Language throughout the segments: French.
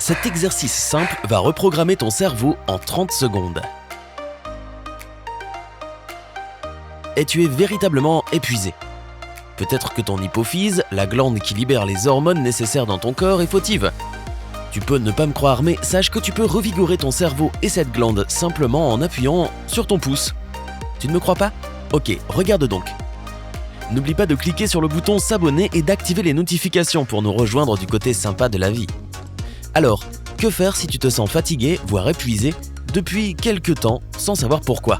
Cet exercice simple va reprogrammer ton cerveau en 30 secondes. Et tu es véritablement épuisé. Peut-être que ton hypophyse, la glande qui libère les hormones nécessaires dans ton corps, est fautive. Tu peux ne pas me croire, mais sache que tu peux revigorer ton cerveau et cette glande simplement en appuyant sur ton pouce. Tu ne me crois pas? Ok, regarde donc. N'oublie pas de cliquer sur le bouton s'abonner et d'activer les notifications pour nous rejoindre du côté sympa de la vie. Alors, que faire si tu te sens fatigué, voire épuisé, depuis quelques temps, sans savoir pourquoi?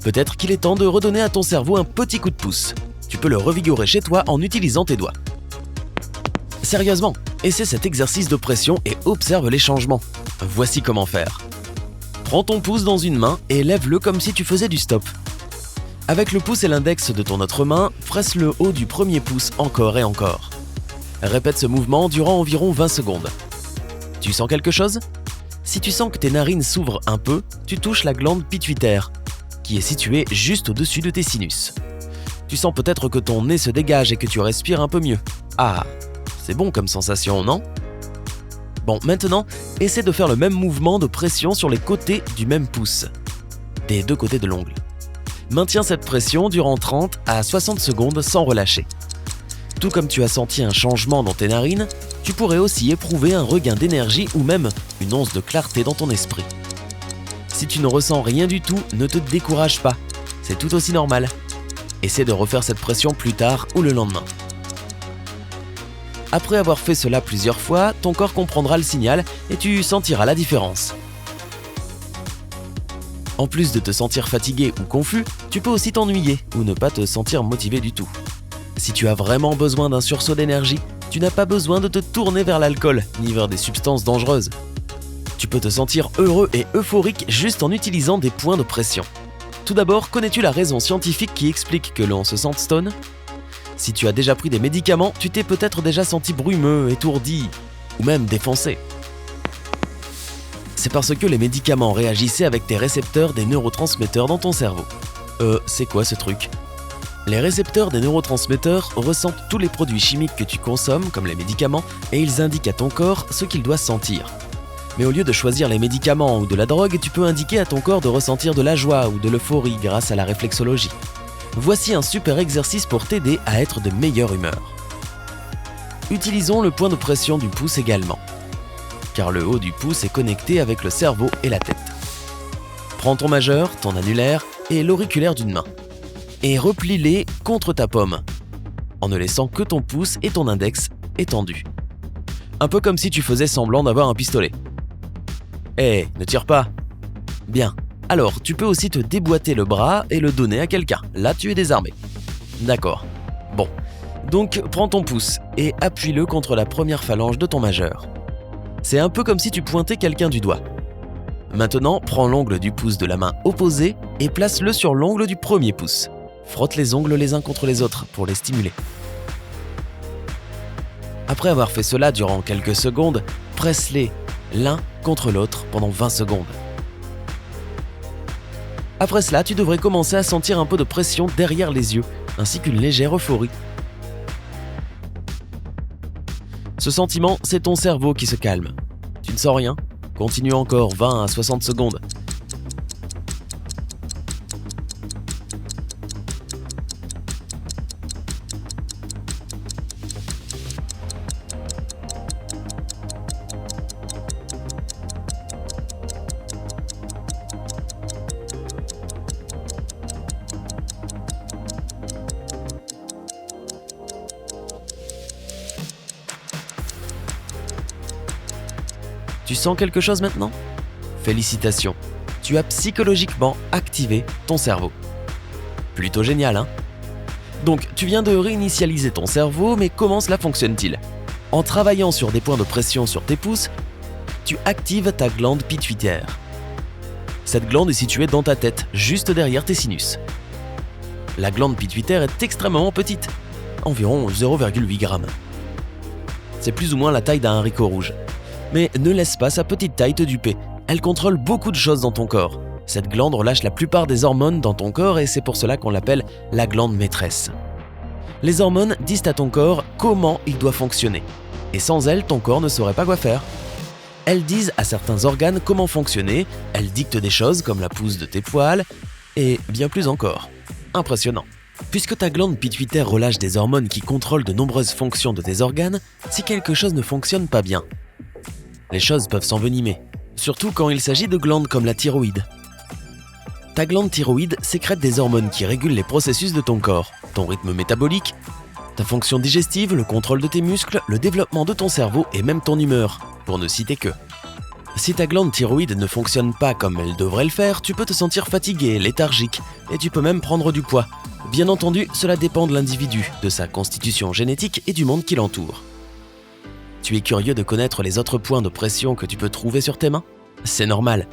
Peut-être qu'il est temps de redonner à ton cerveau un petit coup de pouce. Tu peux le revigorer chez toi en utilisant tes doigts. Sérieusement, essaie cet exercice de pression et observe les changements. Voici comment faire. Prends ton pouce dans une main et lève-le comme si tu faisais du stop. Avec le pouce et l'index de ton autre main, presse le haut du premier pouce encore et encore. Répète ce mouvement durant environ 20 secondes. Tu sens quelque chose? Si tu sens que tes narines s'ouvrent un peu, tu touches la glande pituitaire, qui est située juste au-dessus de tes sinus. Tu sens peut-être que ton nez se dégage et que tu respires un peu mieux. Ah, c'est bon comme sensation, non? Bon, maintenant, essaie de faire le même mouvement de pression sur les côtés du même pouce, des deux côtés de l'ongle. Maintiens cette pression durant 30 à 60 secondes sans relâcher. Tout comme tu as senti un changement dans tes narines, tu pourrais aussi éprouver un regain d'énergie ou même une once de clarté dans ton esprit. Si tu ne ressens rien du tout, ne te décourage pas, c'est tout aussi normal. Essaie de refaire cette pression plus tard ou le lendemain. Après avoir fait cela plusieurs fois, ton corps comprendra le signal et tu sentiras la différence. En plus de te sentir fatigué ou confus, tu peux aussi t'ennuyer ou ne pas te sentir motivé du tout. Si tu as vraiment besoin d'un sursaut d'énergie, tu n'as pas besoin de te tourner vers l'alcool ni vers des substances dangereuses. Tu peux te sentir heureux et euphorique juste en utilisant des points de pression. Tout d'abord, connais-tu la raison scientifique qui explique que l'on se sente stone? Si tu as déjà pris des médicaments, tu t'es peut-être déjà senti brumeux, étourdi ou même défoncé. C'est parce que les médicaments réagissaient avec tes récepteurs des neurotransmetteurs dans ton cerveau. C'est quoi ce truc? Les récepteurs des neurotransmetteurs ressentent tous les produits chimiques que tu consommes, comme les médicaments, et ils indiquent à ton corps ce qu'il doit sentir. Mais au lieu de choisir les médicaments ou de la drogue, tu peux indiquer à ton corps de ressentir de la joie ou de l'euphorie grâce à la réflexologie. Voici un super exercice pour t'aider à être de meilleure humeur. Utilisons le point de pression du pouce également, car le haut du pouce est connecté avec le cerveau et la tête. Prends ton majeur, ton annulaire et l'auriculaire d'une main, et replie-les contre ta paume, en ne laissant que ton pouce et ton index étendus. Un peu comme si tu faisais semblant d'avoir un pistolet. Ne tire pas. Bien. Alors, tu peux aussi te déboîter le bras et le donner à quelqu'un. Là, tu es désarmé. D'accord. Bon. Donc, prends ton pouce et appuie-le contre la première phalange de ton majeur. C'est un peu comme si tu pointais quelqu'un du doigt. Maintenant, prends l'ongle du pouce de la main opposée et place-le sur l'ongle du premier pouce. Frotte les ongles les uns contre les autres pour les stimuler. Après avoir fait cela durant quelques secondes, presse-les l'un contre l'autre pendant 20 secondes. Après cela, tu devrais commencer à sentir un peu de pression derrière les yeux, ainsi qu'une légère euphorie. Ce sentiment, c'est ton cerveau qui se calme. Tu ne sens rien? Continue encore 20 à 60 secondes. Tu sens quelque chose maintenant? Félicitations, tu as psychologiquement activé ton cerveau. Plutôt génial, hein? Donc, tu viens de réinitialiser ton cerveau, mais comment cela fonctionne-t-il? En travaillant sur des points de pression sur tes pouces, tu actives ta glande pituitaire. Cette glande est située dans ta tête, juste derrière tes sinus. La glande pituitaire est extrêmement petite, environ 0,8 g. C'est plus ou moins la taille d'un haricot rouge. Mais ne laisse pas sa petite taille te duper, elle contrôle beaucoup de choses dans ton corps. Cette glande relâche la plupart des hormones dans ton corps et c'est pour cela qu'on l'appelle la glande maîtresse. Les hormones disent à ton corps comment il doit fonctionner. Et sans elles, ton corps ne saurait pas quoi faire. Elles disent à certains organes comment fonctionner, elles dictent des choses comme la pousse de tes poils, et bien plus encore. Impressionnant. Puisque ta glande pituitaire relâche des hormones qui contrôlent de nombreuses fonctions de tes organes, si quelque chose ne fonctionne pas bien, les choses peuvent s'envenimer, surtout quand il s'agit de glandes comme la thyroïde. Ta glande thyroïde sécrète des hormones qui régulent les processus de ton corps, ton rythme métabolique, ta fonction digestive, le contrôle de tes muscles, le développement de ton cerveau et même ton humeur, pour ne citer que. Si ta glande thyroïde ne fonctionne pas comme elle devrait le faire, tu peux te sentir fatigué, léthargique, et tu peux même prendre du poids. Bien entendu, cela dépend de l'individu, de sa constitution génétique et du monde qui l'entoure. Tu es curieux de connaître les autres points de pression que tu peux trouver sur tes mains ? C'est normal.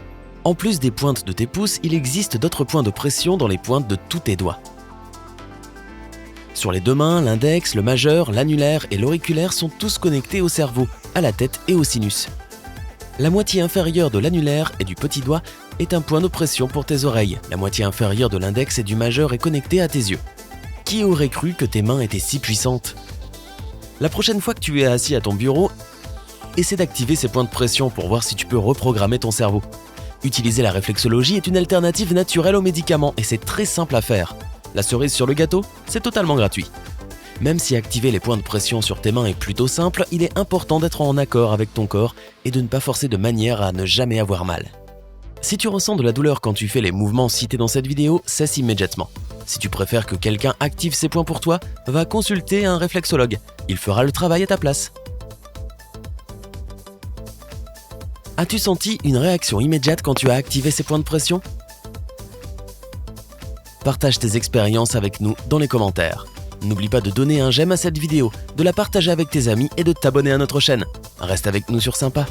En plus des pointes de tes pouces, il existe d'autres points de pression dans les pointes de tous tes doigts. Sur les deux mains, l'index, le majeur, l'annulaire et l'auriculaire sont tous connectés au cerveau, à la tête et au sinus. La moitié inférieure de l'annulaire et du petit doigt est un point de pression pour tes oreilles. La moitié inférieure de l'index et du majeur est connectée à tes yeux. Qui aurait cru que tes mains étaient si puissantes ? La prochaine fois que tu es assis à ton bureau, essaie d'activer ces points de pression pour voir si tu peux reprogrammer ton cerveau. Utiliser la réflexologie est une alternative naturelle aux médicaments et c'est très simple à faire. La cerise sur le gâteau, c'est totalement gratuit. Même si activer les points de pression sur tes mains est plutôt simple, il est important d'être en accord avec ton corps et de ne pas forcer de manière à ne jamais avoir mal. Si tu ressens de la douleur quand tu fais les mouvements cités dans cette vidéo, cesse immédiatement. Si tu préfères que quelqu'un active ces points pour toi, va consulter un réflexologue. Il fera le travail à ta place. As-tu senti une réaction immédiate quand tu as activé ces points de pression ? Partage tes expériences avec nous dans les commentaires. N'oublie pas de donner un j'aime à cette vidéo, de la partager avec tes amis et de t'abonner à notre chaîne. Reste avec nous sur Sympa.